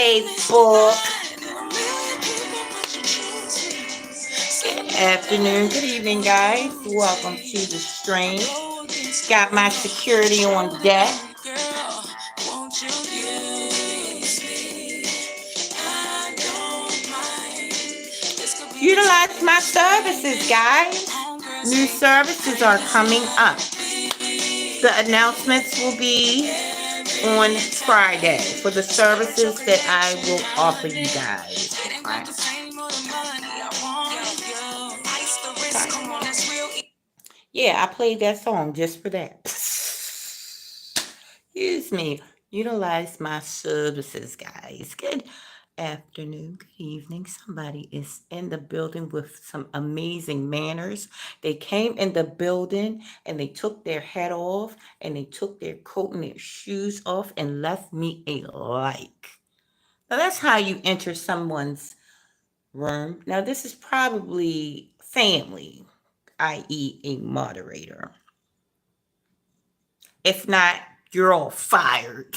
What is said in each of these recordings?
Facebook. Good afternoon, good evening, guys. Welcome to the stream. Got my security on deck. Utilize my services, guys. New services are coming up. The announcements will be on Friday for the services that I will offer you guys. Right. Yeah, I played that song just for that. Excuse me. Utilize my services, guys. Good afternoon, good evening. Somebody is in the building with some amazing manners. They came in the building and they took their hat off and they took their coat and their shoes off and left me a like. Now, that's how you enter someone's room. Now, this is probably family, i.e., a moderator. If not, you're all fired.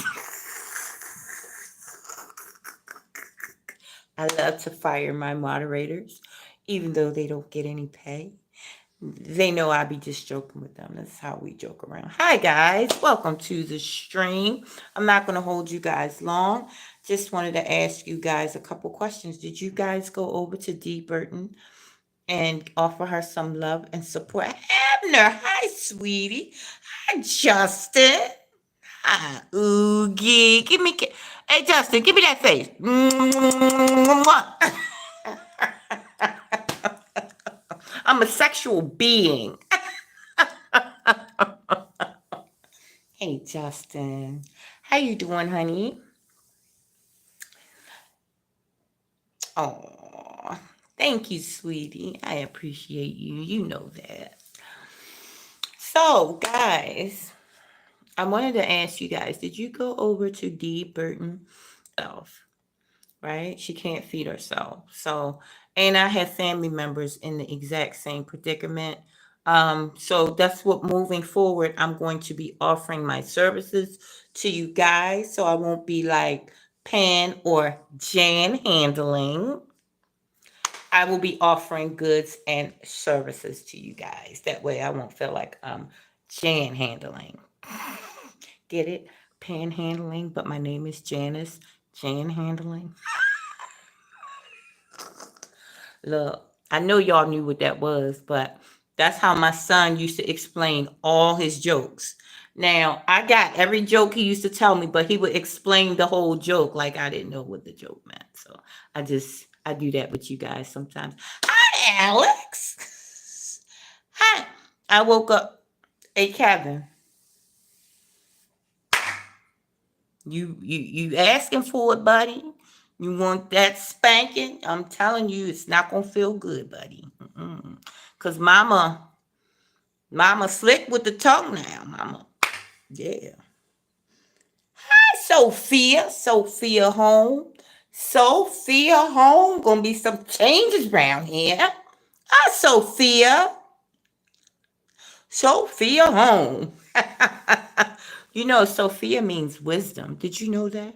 I love to fire my moderators, even though they don't get any pay. They know I be just joking with them. That's how we joke around. Hi, guys. Welcome to the stream. I'm not going to hold you guys long. Just wanted to ask you guys a couple questions. Did you guys go over to D. Burton and offer her some love and support? Abner, hi, sweetie. Hi, Justin. Hi, Oogie. Hey, Justin, give me that face. I'm a sexual being. Hey, Justin. How you doing, honey? Oh, thank you, sweetie. I appreciate you. You know that. So, guys, I wanted to ask you guys, did you go over to D. Burton self? Right? She can't feed herself. So, and I have family members in the exact same predicament. So that's what moving forward, I'm going to be offering my services to you guys. So I won't be like Pan or Jan handling. I will be offering goods and services to you guys. That way I won't feel like I'm Jan handling. Get it? Panhandling, but my name is Janice. Jan handling. Look, I know y'all knew what that was, but that's how my son used to explain all his jokes. Now, I got every joke he used to tell me, but he would explain the whole joke like I didn't know what the joke meant. So I do that with you guys sometimes. Hi, Alex. Hi. I woke up. Hey, Kevin. You asking for it, buddy? You want that spanking? I'm telling you, it's not gonna feel good, buddy. Cause mama slick with the tongue now, mama. Yeah. Hi, Sophia home. Sophia home. Gonna be some changes around here. Hi, Sophia home. You know, Sophia means wisdom. Did you know that?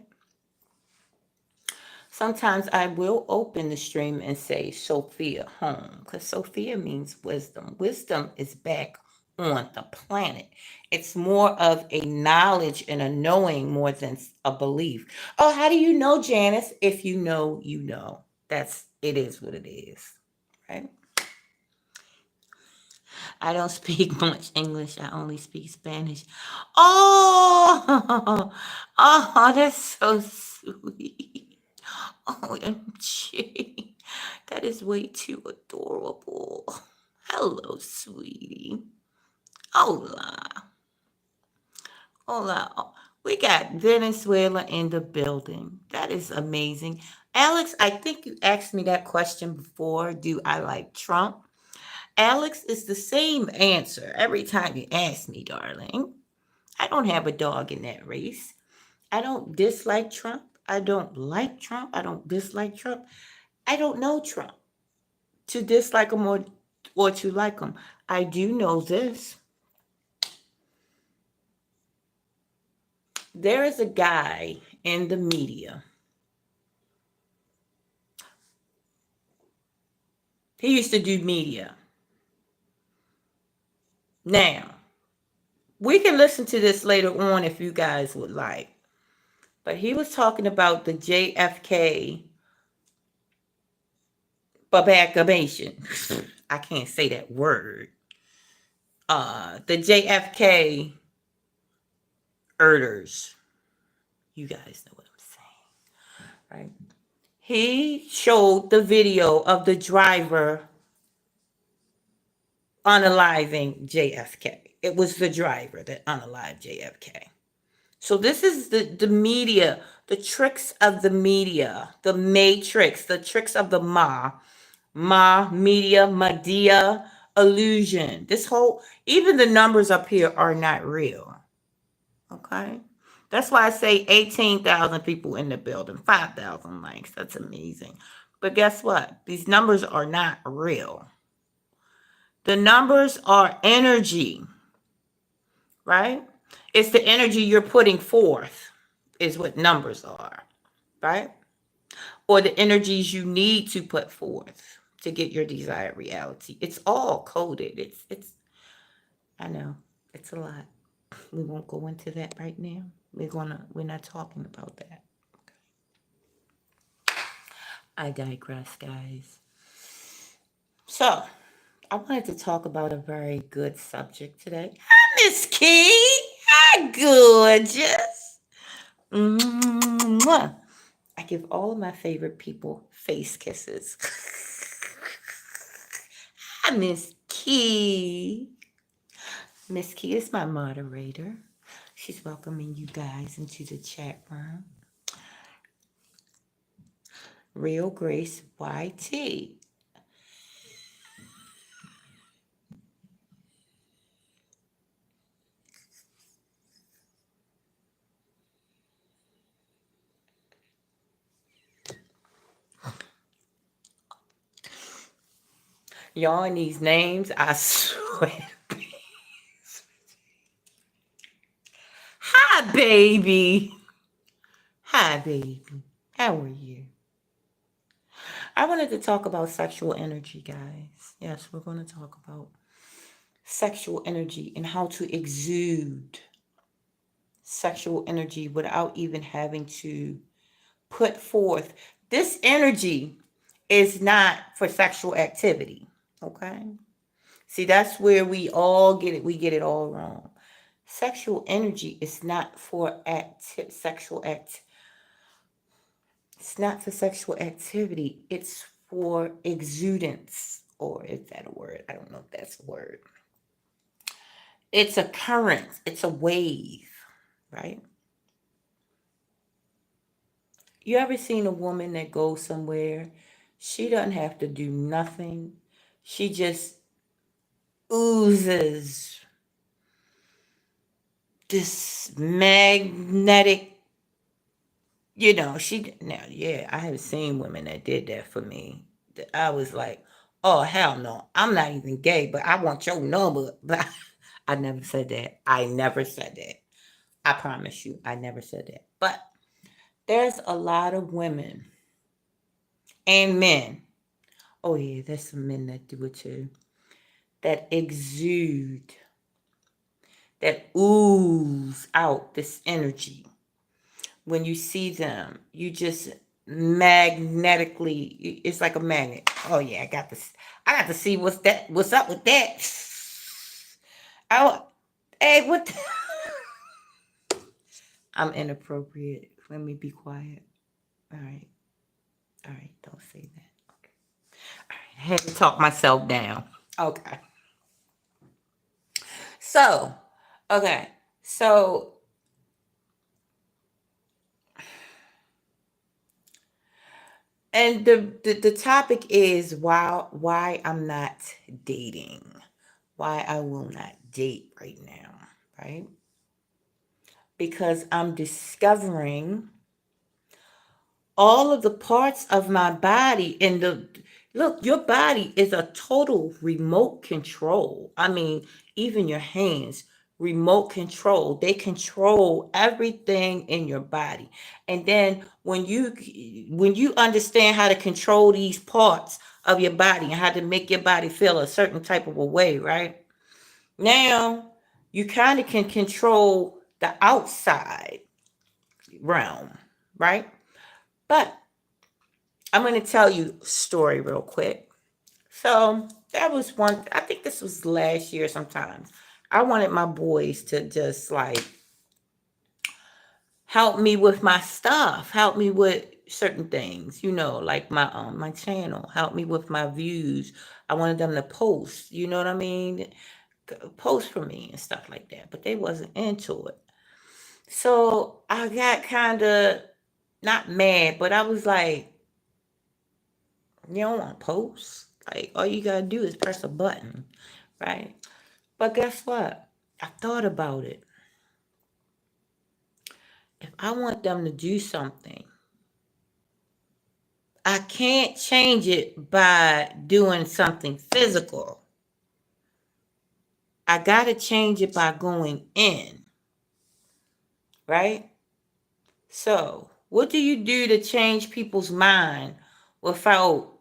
Sometimes I will open the stream and say Sophia home because Sophia means wisdom. Wisdom is back on the planet. It's more of a knowledge and a knowing more than a belief. Oh, how do you know, Janice? If you know, you know. It is what it is, right? I don't speak much English. I only speak Spanish. Oh, oh, that's so sweet. OMG. That is way too adorable. Hello, sweetie. Hola. Hola. We got Venezuela in the building. That is amazing. Alex, I think you asked me that question before. Do I like Trump? Alex, it's the same answer every time you ask me, darling. I don't have a dog in that race. I don't dislike Trump. I don't like Trump. I don't dislike Trump. I don't know Trump to dislike him or to like him. I do know this. There is a guy in the media He used to do media. Now, we can listen to this later on if you guys would like. But he was talking about the JFK babacabation. I can't say that word. The JFK Erders. You guys know what I'm saying, right? He showed the video of the driver unaliving JFK. It was the driver that unalived JFK. So this is the media, the tricks of the media, the matrix, the tricks of the media, Medea, illusion. This whole, even the numbers up here are not real. Okay. That's why I say 18,000 people in the building, 5,000 likes. That's amazing. But guess what? These numbers are not real. The numbers are energy, right? It's the energy you're putting forth, is what numbers are, right? Or the energies you need to put forth to get your desired reality. It's all coded. I know, it's a lot. We won't go into that right now. We're not talking about that. I digress, guys. So, I wanted to talk about a very good subject today. Hi, Miss Key. Hi, gorgeous. Mwah. I give all of my favorite people face kisses. Hi, Miss Key. Miss Key is my moderator. She's welcoming you guys into the chat room. Real Grace YT. Y'all in these names, I swear. Hi, baby. Hi, baby. How are you? I wanted to talk about sexual energy, guys. Yes, we're going to talk about sexual energy and how to exude sexual energy without even having to put forth. This energy is not for sexual activity. Okay. See, that's where we all get it. We get it all wrong. Sexual energy is not for sexual act. It's not for sexual activity. It's for exudance, or is that a word? I don't know if that's a word. It's a current. It's a wave, right? You ever seen a woman that goes somewhere? She doesn't have to do nothing. She just oozes this magnetic, now, yeah, I have seen women that did that for me. I was like, oh, hell no. I'm not even gay, but I want your number. But I never said that. I never said that. I promise you, I never said that. But there's a lot of women and men. Oh, yeah, there's some men that do it too. That exude, that ooze out this energy. When you see them, you just magnetically, it's like a magnet. Oh yeah, I got this. I got to see what's up with that. Oh, hey, what I'm inappropriate. Let me be quiet. All right. All right, don't say that. Okay. All right, I had to talk myself down. Okay. So, okay. So and the topic is why I'm not dating. Why I will not date right now, right? Because I'm discovering all of the parts of my body and the look, your body is a total remote control. I mean, even your hands, remote control. They control everything in your body. And then when you understand how to control these parts, of your body and how to make your body feel a certain type of a way, right? Now, you kind of can control the outside realm, right? But I'm going to tell you a story real quick. So, that was one, I think this was last year sometimes. I wanted my boys to just like help me with my stuff, help me with certain things, like my channel, help me with my views. I wanted them to post, you know what I mean? Post for me and stuff like that, but they wasn't into it. So I got kind of not mad, but I was like, you don't want to post? Like, all you gotta do is press a button, right? But guess what? I thought about it. If I want them to do something, I can't change it by doing something physical. I got to change it by going in, right? So, what do you do to change people's mind without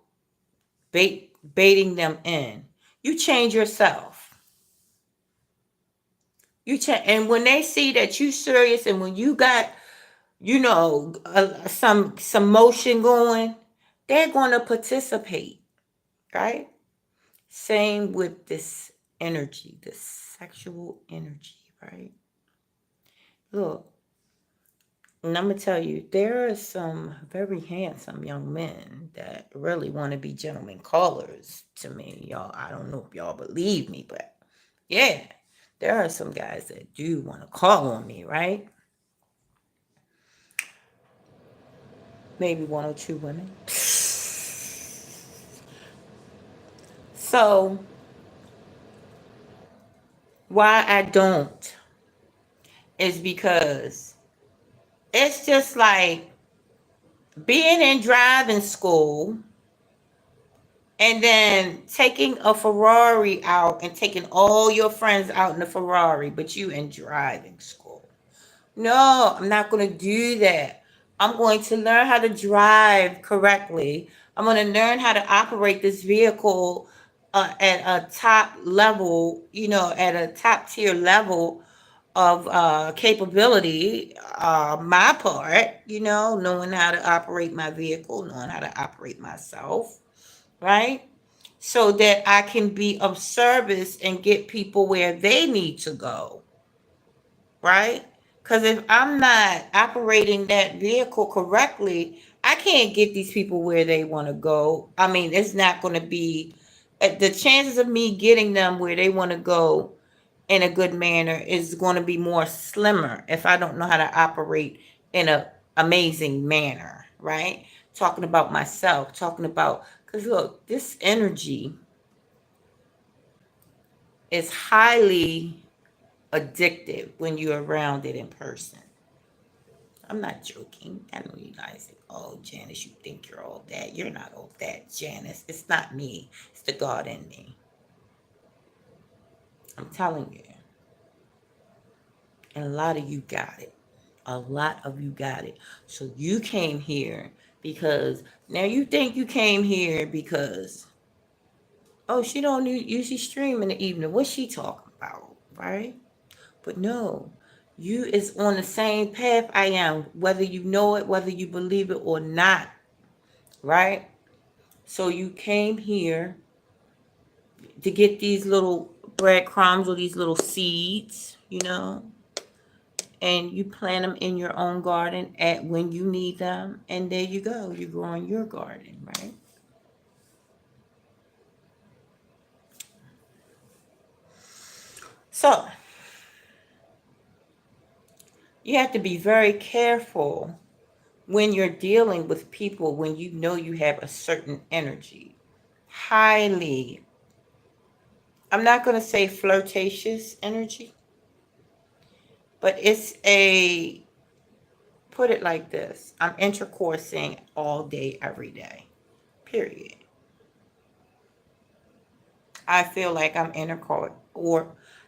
baiting them in? You change yourself. And when they see that you serious and when you got, some motion going, they're going to participate, right? Same with this energy, this sexual energy, right? Look, and I'm going to tell you, there are some very handsome young men that really want to be gentlemen callers to me. Y'all, I don't know if y'all believe me, but yeah, there are some guys that do want to call on me, right? Maybe one or two women. So, why I don't is because it's just like being in driving school and then taking a Ferrari out and taking all your friends out in the Ferrari, but you in driving school. No, I'm not going to do that. I'm going to learn how to drive correctly. I'm going to learn how to operate this vehicle at a top level, at a top tier level of capability. My part, knowing how to operate my vehicle, knowing how to operate myself, right? So that I can be of service and get people where they need to go, right? Because if I'm not operating that vehicle correctly, I can't get these people where they want to go. I mean, it's not going to be the chances of me getting them where they want to go in a good manner is going to be more slimmer if I don't know how to operate in a amazing manner, right? Talking about myself, talking about, because look, this energy is highly addictive when you're around it in person. I'm not joking. I know you guys think, oh, Janice, you think you're all that. You're not all that, Janice. It's not me. It's the God in me. I'm telling you. And a lot of you got it. A lot of you got it. So you came here because now you think you came here because, oh, she don't usually stream in the evening. What's she talking about, right? But no, you is on the same path I am, whether you know it, whether you believe it or not, right? So you came here to get these little breadcrumbs or these little seeds, and you plant them in your own garden at when you need them, and there you go. You're growing your garden, right? So you have to be very careful when you're dealing with people when you know you have a certain energy. Highly, I'm not going to say flirtatious energy, but it's put it like this. I'm intercoursing all day, every day, period. I feel like I'm intercourse, or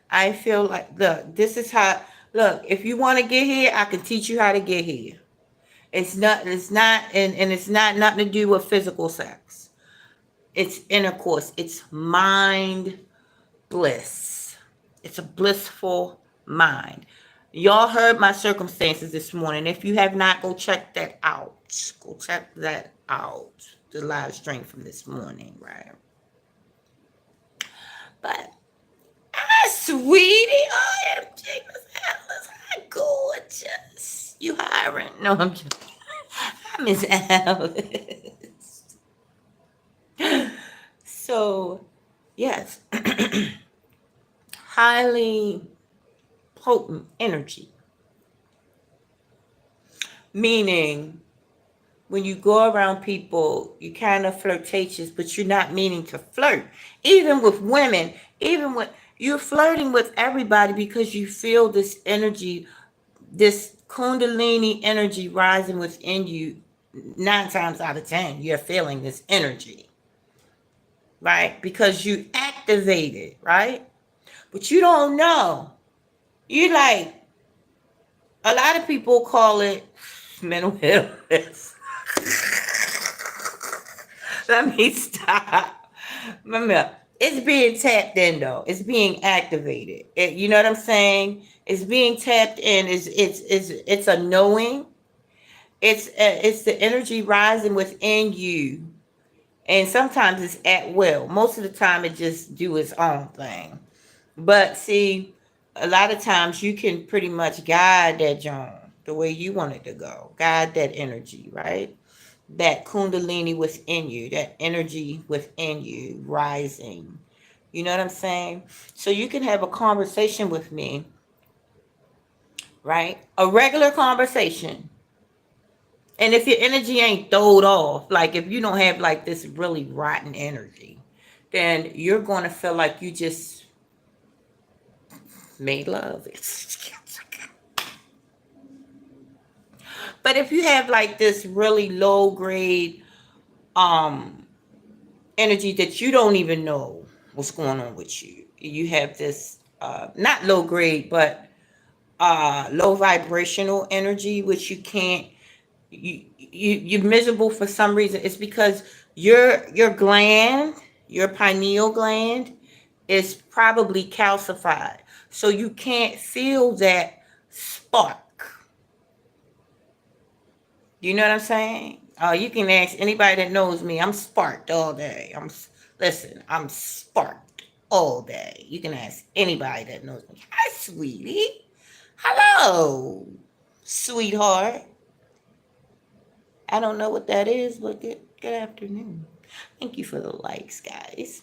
I feel like, this is how, look, if you want to get here, I can teach you how to get here. It's not, and it's not nothing to do with physical sex. It's intercourse. It's mind bliss. It's a blissful mind. Y'all heard my circumstances this morning. If you have not, go check that out. Go check that out. The live stream from this morning, right? But sweetie, OMG, Miss Alice, how gorgeous. You hiring? No, I'm just Miss Alice. So, yes, highly potent energy. Meaning, when you go around people, you kind of flirtatious, but you're not meaning to flirt. Even with women, even when you're flirting with everybody because you feel this energy, this kundalini energy rising within you. 9 times out of 10, you're feeling this energy, right? Because you activate it, right? But you don't know. You like, a lot of people call it mental illness. Let me stop. Remember, it's being tapped in though. It's being activated. You know what I'm saying? It's being tapped in. It's a knowing. It's the energy rising within you, and sometimes it's at will. Most of the time, it just do its own thing. But see, a lot of times you can pretty much guide that joint the way you want it to go. Guide that energy, right? That kundalini within you, that energy within you rising. You know what I'm saying? So you can have a conversation with me, right? A regular conversation. And if your energy ain't throwed off, like if you don't have like this really rotten energy, then you're going to feel like you just made love. But if you have like this really low grade energy that you don't even know what's going on with you, you have this not low grade but low vibrational energy, which you can't, you're miserable for some reason. It's because your gland, your pineal gland, is probably calcified, so you can't feel that spark. You know what I'm saying? You can ask anybody that knows me. I'm sparked all day. I'm sparked all day. You can ask anybody that knows me. Hi, sweetie. Hello, sweetheart. I don't know what that is, but good afternoon. Thank you for the likes, guys.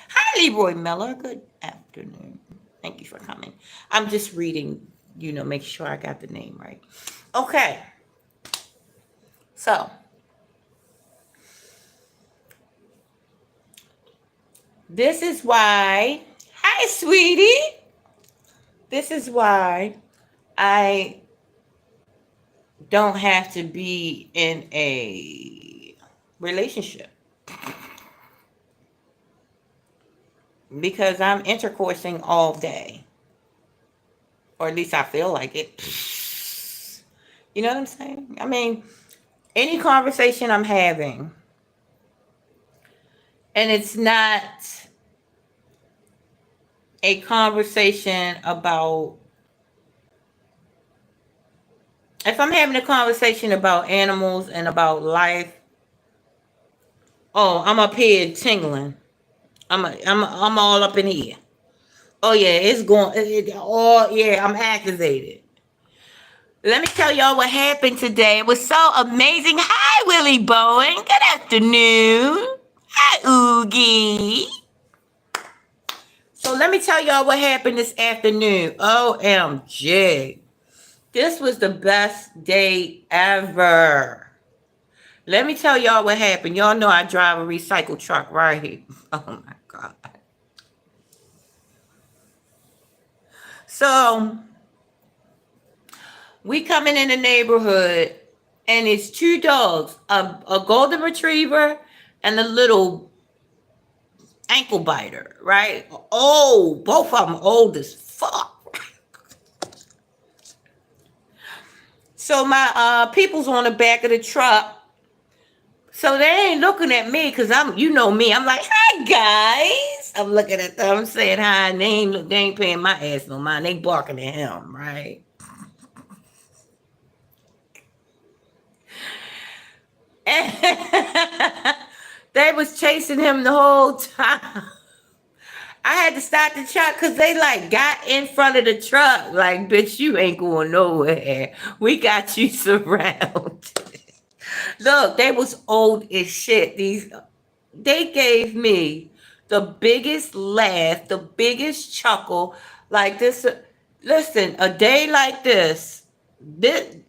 Hi, Leroy Miller. Good afternoon. Thank you for coming. I'm just reading, make sure I got the name right. Okay. So, this is why, hi, sweetie. This is why I don't have to be in a relationship. Because I'm intercoursing all day. Or at least I feel like it. You know what I'm saying? I mean, any conversation I'm having, and it's not a conversation about, if I'm having a conversation about animals and about life, oh, I'm up here tingling. I'm all up in here. Oh yeah, it's going. Oh yeah, I'm activated. Let me tell y'all what happened today. It was so amazing. Hi, Willie Bowen. Good afternoon. Hi, Oogie. So let me tell y'all what happened this afternoon. OMG. This was the best day ever. Let me tell y'all what happened. Y'all know I drive a recycle truck, right? Oh my God. So we coming in the neighborhood, and it's 2 dogs, a golden retriever and a little ankle biter, right? Oh, both of them old as fuck. So my people's on the back of the truck, So they ain't looking at me because I'm, you know me. I'm like, hi guys. I'm looking at them, saying hi, and they ain't paying my ass no mind. They barking at him, right? They was chasing him the whole time. I had to stop the truck because they like got in front of the truck. Like, bitch, you ain't going nowhere. We got you surrounded. Look, they was old as shit. They gave me the biggest laugh, the biggest chuckle. Like this, listen, a day like this, an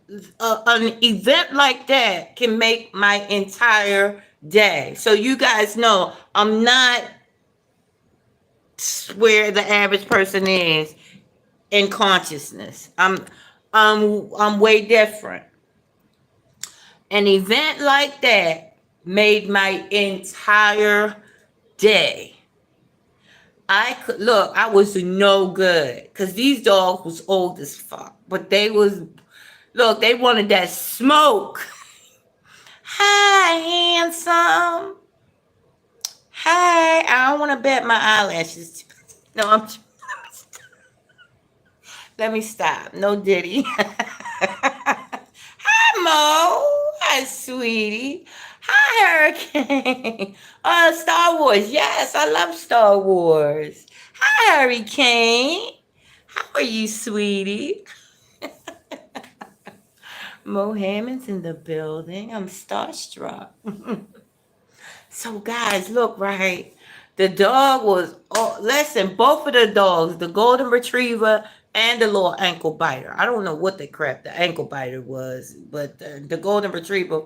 event like that can make my entire day. So you guys know I'm not where the average person is in consciousness. I'm way different. An event like that made my entire day. I could look, I was no good because these dogs was old as fuck, but they was look, they wanted that smoke. Hi, handsome. Hi, I don't want to bet my eyelashes. No, let me stop. No Diddy. Hi, Mo. Hi, sweetie. Hi, Hurricane. Star Wars. Yes, I love Star Wars. Hi, Hurricane. How are you, sweetie? Mo Hammond's in the building. I'm starstruck. So, guys, look, right? The dog was, oh, listen, both of the dogs, the golden retriever and the little ankle biter. I don't know what the crap the ankle biter was, but the golden retriever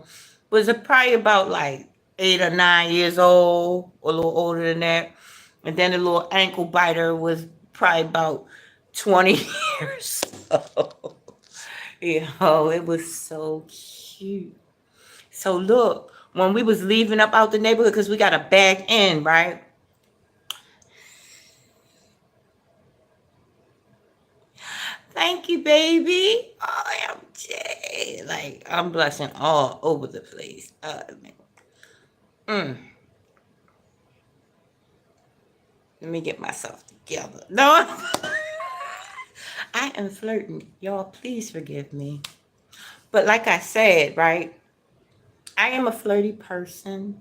was probably about like 8 or 9 years old, or a little older than that. And then the little ankle biter was probably about 20 years old. It was so cute. So look, when we was leaving up out the neighborhood, because we got a back end, right? Thank you, baby. OMG. Like, I'm blushing all over the place. Mm, let me get myself together. No, I am flirting. Y'all, please forgive me. But like I said, right? I am a flirty person,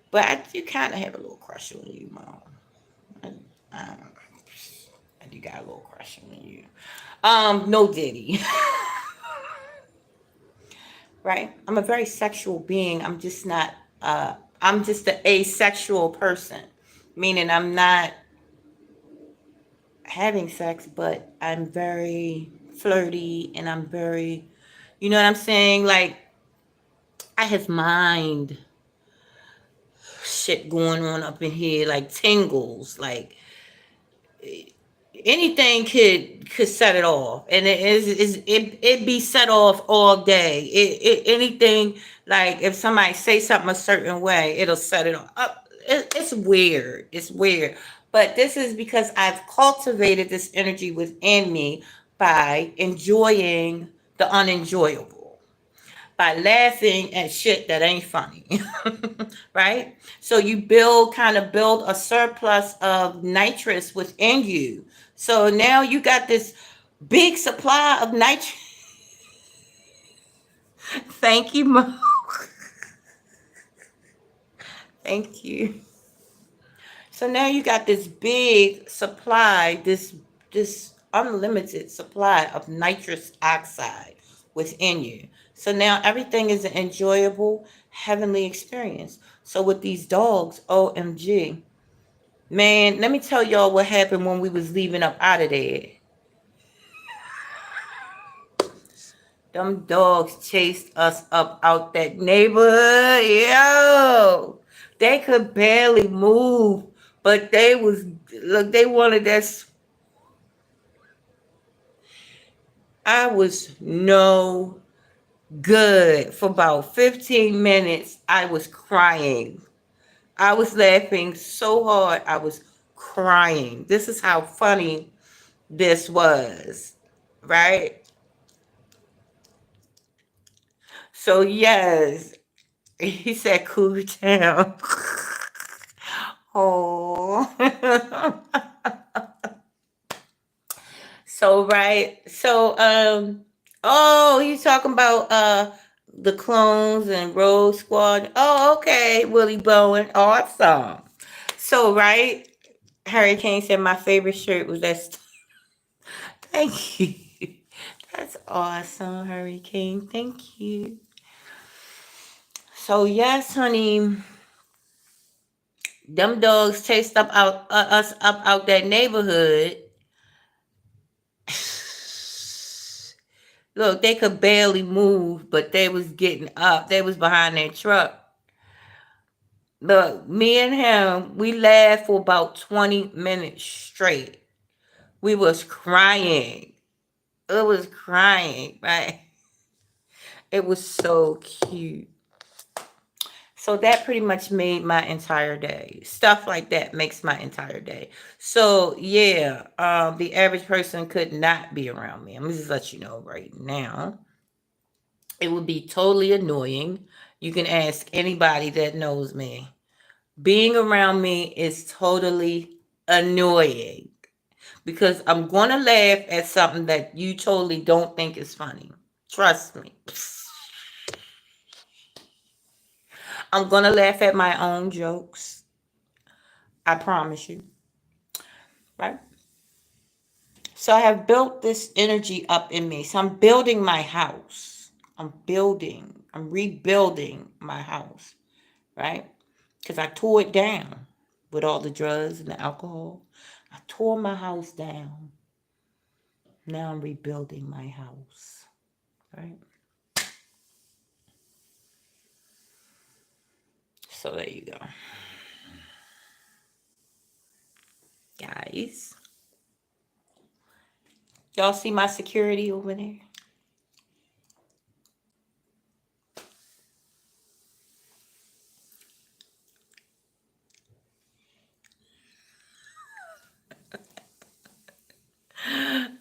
but I do kind of have a little crush on you, Mom. I, I, I do got a little crush on you. No Diddy. Right? I'm a very sexual being. I'm just an asexual person. Meaning I'm not having sex, but I'm very flirty and I'm very, you know what I'm saying? Like I have mind shit going on up in here, like tingles, like anything could set it off, and it be set off all day. Anything, like if somebody say something a certain way, it'll set it off. It's weird. It's weird, but this is because I've cultivated this energy within me by enjoying the unenjoyable, by laughing at shit that ain't funny. Right? So you kind of build a surplus of nitrous within you. So now you got this big supply of nitrous. Thank you, Mo. Thank you. So now you got this big supply, this unlimited supply of nitrous oxide within you. So now everything is an enjoyable, heavenly experience. So with these dogs, OMG, man, let me tell y'all what happened when we was leaving up out of there. Them dogs chased us up out that neighborhood. Yo, they could barely move, but they was look. They wanted that. I was no good for about 15 minutes. I was crying. I was laughing so hard. I was crying. This is how funny this was, right? So yes. He said cool down. Oh. So right. Oh, he's talking about the clones and Rogue Squad. Oh, okay, Willie Bowen. Awesome. So right, Hurricane said my favorite shirt was that. Thank you. That's awesome, Hurricane. Thank you. So yes, honey, them dogs chased up out us up out that neighborhood. Look, they could barely move, but they was getting up. They was behind their truck. Look, me and him, we laughed for about 20 minutes straight. We was crying. It was crying, right? It was so cute. So that pretty much made my entire day. Stuff like that makes my entire day. So yeah, the average person could not be around me. I'm just let you know right now. It would be totally annoying. You can ask anybody that knows me. Being around me is totally annoying because I'm going to laugh at something that you totally don't think is funny. Trust me. I'm going to laugh at my own jokes. I promise you. Right? So I have built this energy up in me. So I'm building my house. I'm rebuilding my house. Right? Because I tore it down with all the drugs and the alcohol. I tore my house down. Now I'm rebuilding my house. Right? So there you go. Guys. Y'all see my security over there?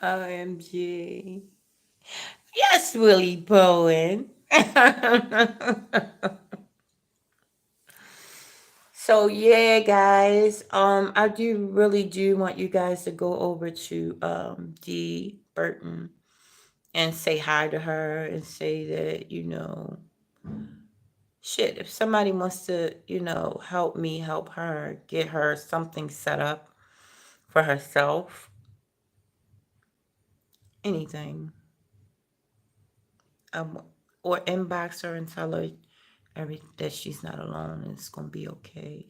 OMG. Yes, Willie Bowen. So yeah, guys. I do really do want you guys to go over to D Burton and say hi to her and say that, shit, if somebody wants to, help me help her, get her something set up for herself, anything. Um, or inbox her and tell her that she's not alone and it's gonna be okay.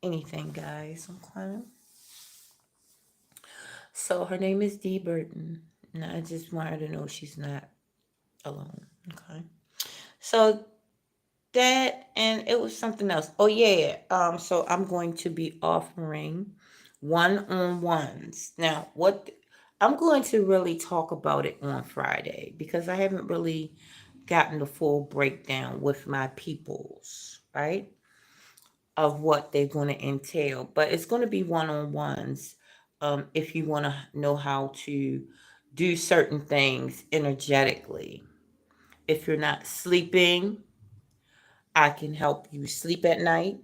Anything, guys. Okay. So her name is Dee Burton, and I just want her to know she's not alone. Okay. So that, and it was something else. Oh yeah. So I'm going to be offering one-on-ones. Now, what I'm going to really talk about it on Friday because I haven't really gotten the full breakdown with my peoples, right? Of what they're going to entail. But it's going to be one-on-ones. If you want to know how to do certain things energetically. If you're not sleeping, I can help you sleep at night.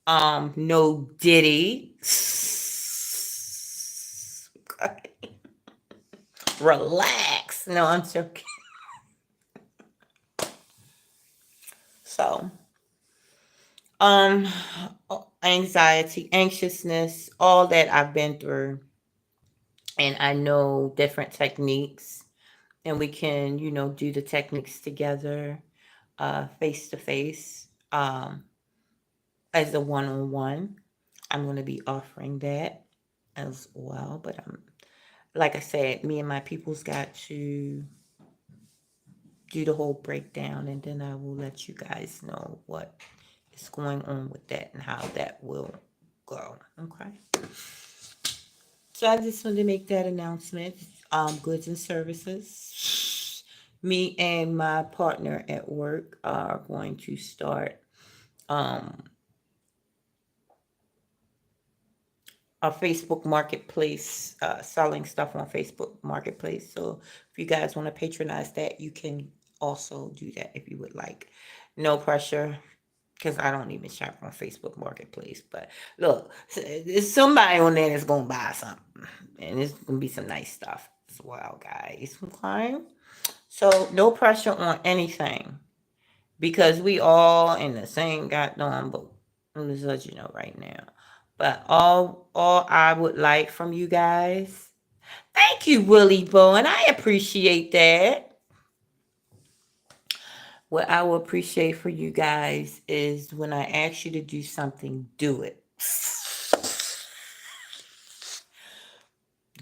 No Diddy. Relax. No, I'm joking. So, um, anxiety, anxiousness, all that I've been through, and I know different techniques, and we can, do the techniques together, face to face, as a one-on-one. I'm going to be offering that as well, but like I said, me and my people's got to do the whole breakdown, and then I will let you guys know what is going on with that and how that will go. Okay. So I just wanted to make that announcement. Goods and services. Me and my partner at work are going to start um, a Facebook Marketplace, selling stuff on Facebook Marketplace. So if you guys want to patronize that, you can also do that if you would like. No pressure, because I don't even shop on Facebook Marketplace. But look, there's somebody on there that's gonna buy something, and it's gonna be some nice stuff as well, guys. Okay, so no pressure on anything because we all in the same goddamn boat. I'm just let you know right now. But all I would like from you guys, thank you, Willie Bowen. I appreciate that. What I will appreciate for you guys is when I ask you to do something, do it.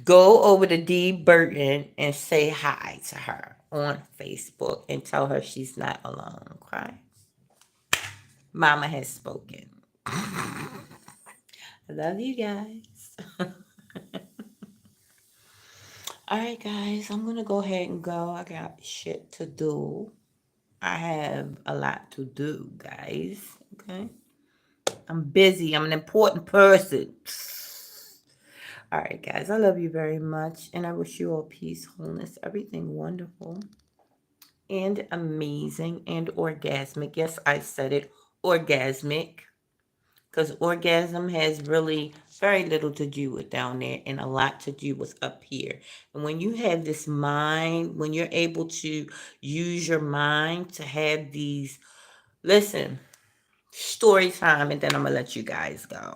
Go over to Dee Burton and say hi to her on Facebook and tell her she's not alone. Okay? Mama has spoken. I love you guys. All right, guys, I'm going to go ahead and go. I got shit to do. I have a lot to do, guys. Okay? I'm busy. I'm an important person. All right, guys, I love you very much. And I wish you all peace, wholeness, everything wonderful and amazing and orgasmic. Yes, I said it, orgasmic. Because orgasm has really very little to do with down there and a lot to do with up here. And when you have this mind, when you're able to use your mind to have these, listen, story time, and then I'm going to let you guys go.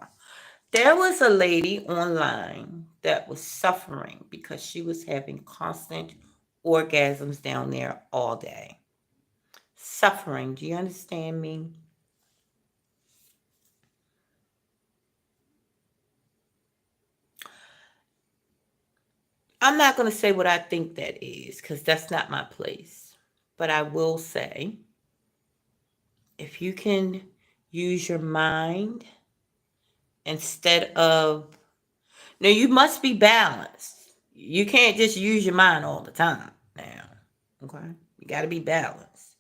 There was a lady online that was suffering because she was having constant orgasms down there all day. Suffering, do you understand me? I'm not going to say what I think that is because that's not my place. But I will say if you can use your mind instead of, now you must be balanced. You can't just use your mind all the time now. Okay? You got to be balanced.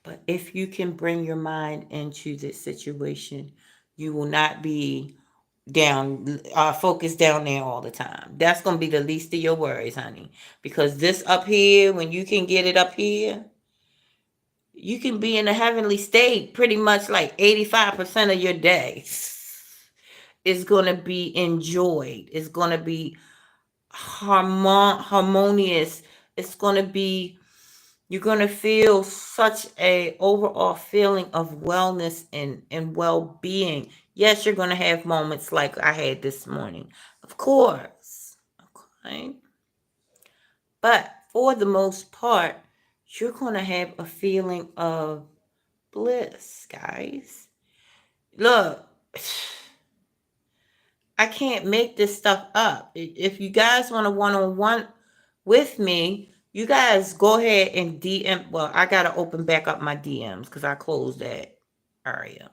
But if you can bring your mind into this situation, you will not be down focused down there all the time. That's going to be the least of your worries, honey. Because this up here, when you can get it up here, you can be in a heavenly state pretty much like 85% of your day. It's going to be enjoyed. It's going to be harmonious. It's going to be, you're going to feel such a overall feeling of wellness and well-being. Yes, you're going to have moments like I had this morning, of course. Okay. But for the most part, you're going to have a feeling of bliss, guys. Look, I can't make this stuff up. If you guys want a one-on-one with me, you guys go ahead and DM. Well, I got to open back up my DMs because I closed that area.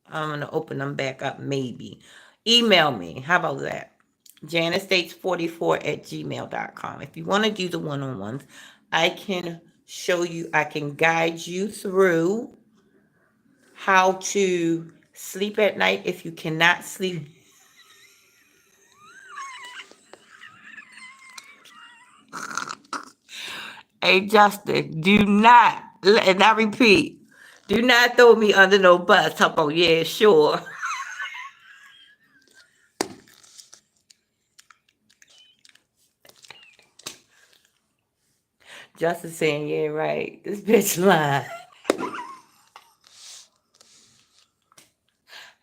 I'm going to open them back up maybe. Email me. How about that? JanetStates44@gmail.com. If you want to do the one-on-ones, I can show you, I can guide you through how to sleep at night if you cannot sleep. Hey, Justin, do not, and I repeat, do not throw me under no bus. Talk about, yeah, sure. Justin saying, yeah, right. This bitch lying.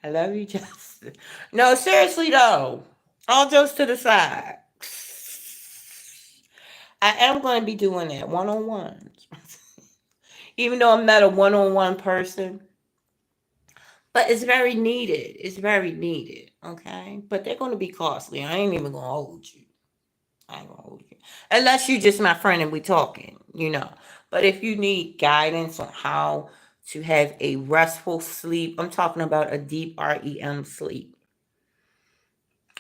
I love you, Justin. No, seriously, though. All jokes to the side. I am going to be doing that one-on-ones. Even though I'm not a one-on-one person, but it's very needed. It's very needed. Okay, but they're going to be costly. I ain't even going to hold you. I ain't gonna hold you. Unless you just my friend and we talking. But if you need guidance on how to have a restful sleep, I'm talking about a deep REM sleep.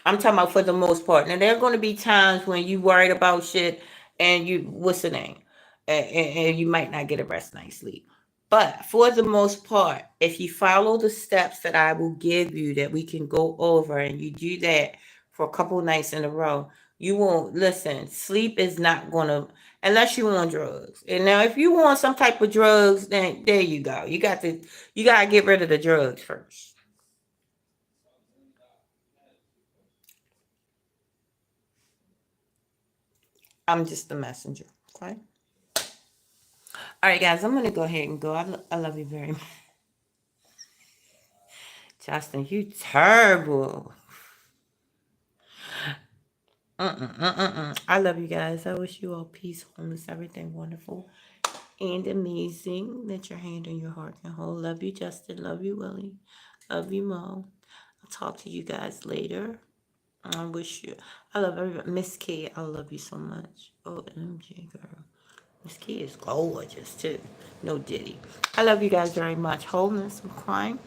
I'm talking about for the most part. Now there are going to be times when you worried about shit and you what's the name, and you might not get a rest night's sleep. But for the most part, if you follow the steps that I will give you that we can go over, and you do that for a couple nights in a row, You won't listen. Sleep is not gonna unless you want drugs. And now if you want some type of drugs, then there you go. You gotta get rid of the drugs first. I'm just the messenger. Okay. All right, guys. I'm gonna go ahead and go. I love you very much, Justin. You terrible. I love you guys. I wish you all peace, wholeness, everything wonderful and amazing that your hand and your heart can hold. Love you, Justin. Love you, Willie. Love you, Mo. I'll talk to you guys later. I wish you. I love everybody. Miss K, I love you so much. OMG, girl. Miss K is gorgeous, too. No Diddy. I love you guys very much. Wholeness. I'm crying.